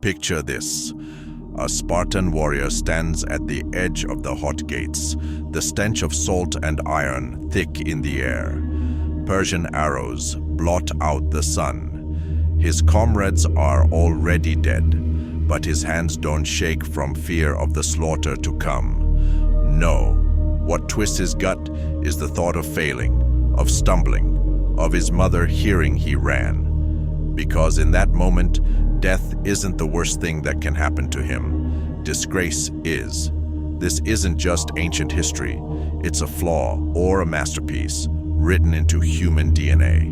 Picture this. A Spartan warrior stands at the edge of the hot gates, the stench of salt and iron thick in the air. Persian arrows blot out the sun. His comrades are already dead, but his hands don't shake from fear of the slaughter to come. No, what twists his gut is the thought of failing, of stumbling, of his mother hearing he ran. Because in that moment, death isn't the worst thing that can happen to him. Disgrace is. This isn't just ancient history. It's a flaw or a masterpiece written into human DNA.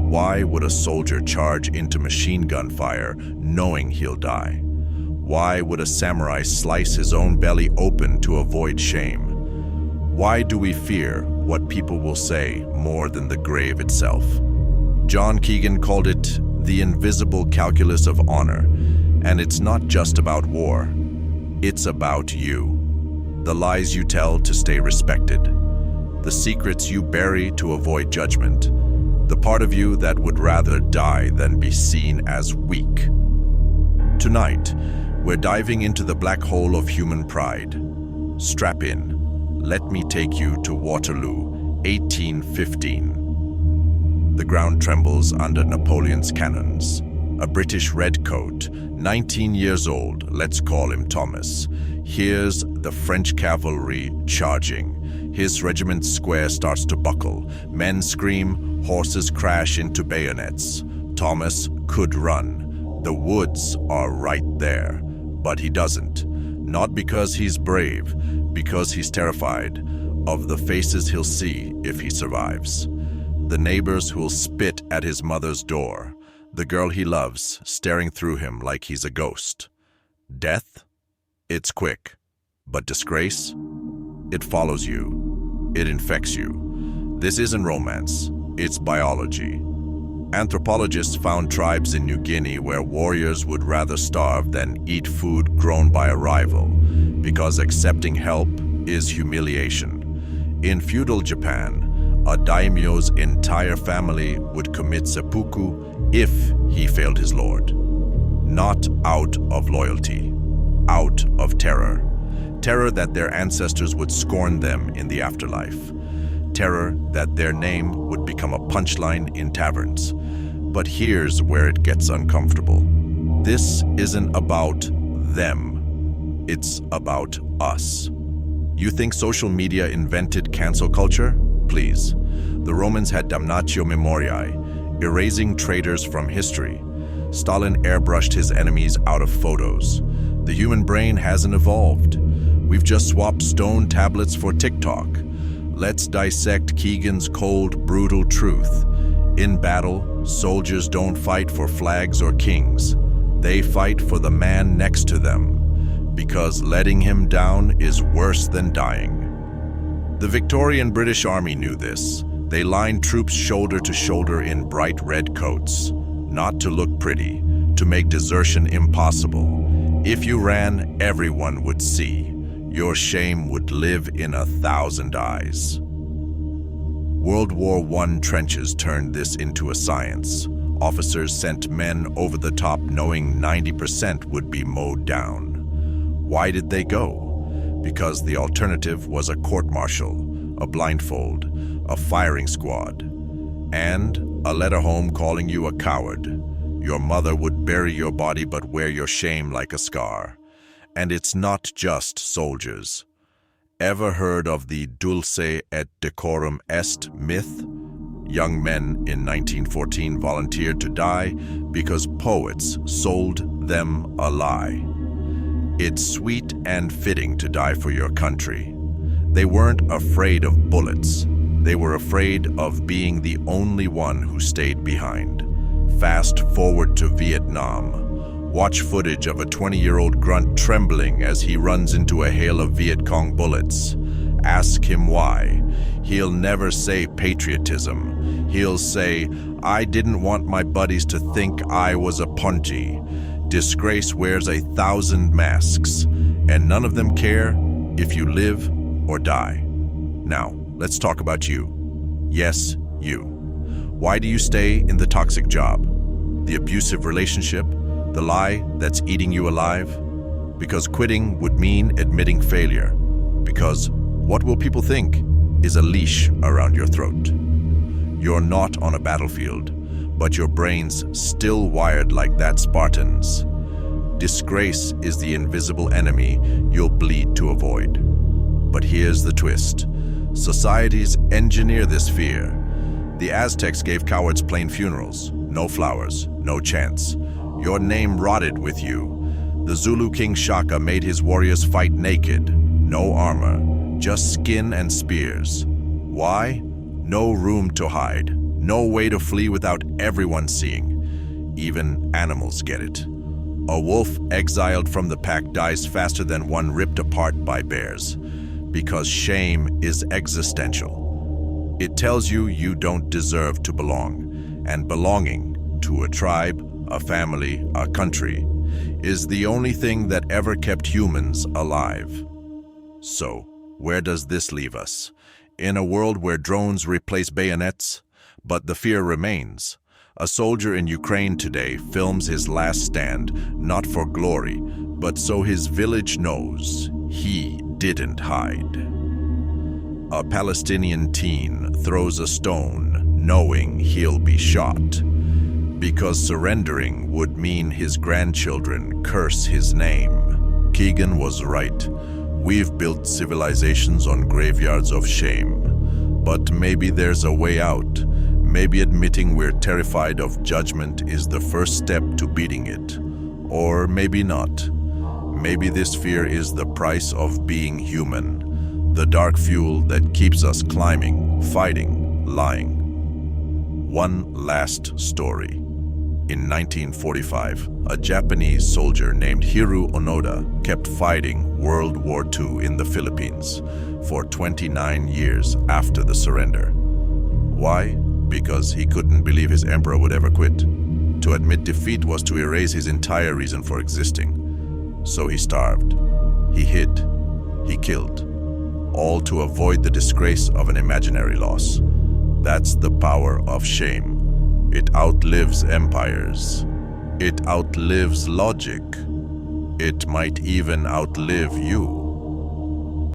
Why would a soldier charge into machine gun fire knowing he'll die? Why would a samurai slice his own belly open to avoid shame? Why do we fear what people will say more than the grave itself? John Keegan called it the invisible calculus of honor, and it's not just about war. It's about you. The lies you tell to stay respected. The secrets you bury to avoid judgment. The part of you that would rather die than be seen as weak. Tonight, we're diving into the black hole of human pride. Strap in. Let me take you to Waterloo, 1815. The ground trembles under Napoleon's cannons. A British redcoat, 19 years old, let's call him Thomas, hears the French cavalry charging. His regiment's square starts to buckle. Men scream, horses crash into bayonets. Thomas could run. The woods are right there, but he doesn't. Not because he's brave, because he's terrified of the faces he'll see if he survives. The neighbors who'll spit at his mother's door. The girl he loves staring through him like he's a ghost. Death? It's quick. But disgrace? It follows you. It infects you. This isn't romance. It's biology. Anthropologists found tribes in New Guinea where warriors would rather starve than eat food grown by a rival, because accepting help is humiliation. In feudal Japan, a daimyo's entire family would commit seppuku if he failed his lord. Not out of loyalty, out of terror. Terror that their ancestors would scorn them in the afterlife. Terror that their name would become a punchline in taverns. But here's where it gets uncomfortable. This isn't about them. It's about us. You think social media invented cancel culture? Please. The Romans had damnatio memoriae, erasing traitors from history. Stalin airbrushed his enemies out of photos. The human brain hasn't evolved. We've just swapped stone tablets for TikTok. Let's dissect Keegan's cold, brutal truth. In battle, soldiers don't fight for flags or kings. They fight for the man next to them, because letting him down is worse than dying. The Victorian British Army knew this. They lined troops shoulder to shoulder in bright red coats, not to look pretty, to make desertion impossible. If you ran, everyone would see. Your shame would live in 1,000 eyes. World War I trenches turned this into a science. Officers sent men over the top knowing 90% would be mowed down. Why did they go? Because the alternative was a court-martial, a blindfold, a firing squad, and a letter home calling you a coward. Your mother would bury your body but wear your shame like a scar. And it's not just soldiers. Ever heard of the dulce et decorum est myth? Young men in 1914 volunteered to die because poets sold them a lie. It's sweet and fitting to die for your country. They weren't afraid of bullets. They were afraid of being the only one who stayed behind. Fast forward to Vietnam. Watch footage of a 20-year-old Grunt trembling as he runs into a hail of Viet Cong bullets. Ask him why. He'll never say patriotism. He'll say, I didn't want my buddies to think I was a punji. Disgrace wears 1,000 masks, and none of them care if you live or die. Now, let's talk about you. Yes, you. Why do you stay in the toxic job, the abusive relationship, The lie that's eating you alive? Because quitting would mean admitting failure. Because what will people think is a leash around your throat. You're not on a battlefield, but your brain's still wired like that Spartan's. Disgrace is the invisible enemy you'll bleed to avoid. But here's the twist. Societies engineer this fear. The Aztecs gave cowards plain funerals. No flowers, no chants. Your name rotted with you. The Zulu king Shaka made his warriors fight naked. No armor, just skin and spears. Why? No room to hide. No way to flee without everyone seeing. Even animals get it. A wolf exiled from the pack dies faster than one ripped apart by bears. Because shame is existential. It tells you you don't deserve to belong. And belonging to a tribe, a family, a country, is the only thing that ever kept humans alive. So, where does this leave us? In a world where drones replace bayonets, but the fear remains. A soldier in Ukraine today films his last stand, not for glory, but so his village knows he didn't hide. A Palestinian teen throws a stone, knowing he'll be shot, because surrendering would mean his grandchildren curse his name. Keegan was right. We've built civilizations on graveyards of shame. But maybe there's a way out. Maybe admitting we're terrified of judgment is the first step to beating it. Or maybe not. Maybe this fear is the price of being human. The dark fuel that keeps us climbing, fighting, lying. One last story. In 1945, a Japanese soldier named Hiroo Onoda kept fighting World War II in the Philippines for 29 years after the surrender. Why? Because he couldn't believe his emperor would ever quit. To admit defeat was to erase his entire reason for existing. So he starved, he hid, he killed, all to avoid the disgrace of an imaginary loss. That's the power of shame. It outlives empires. It outlives logic. It might even outlive you.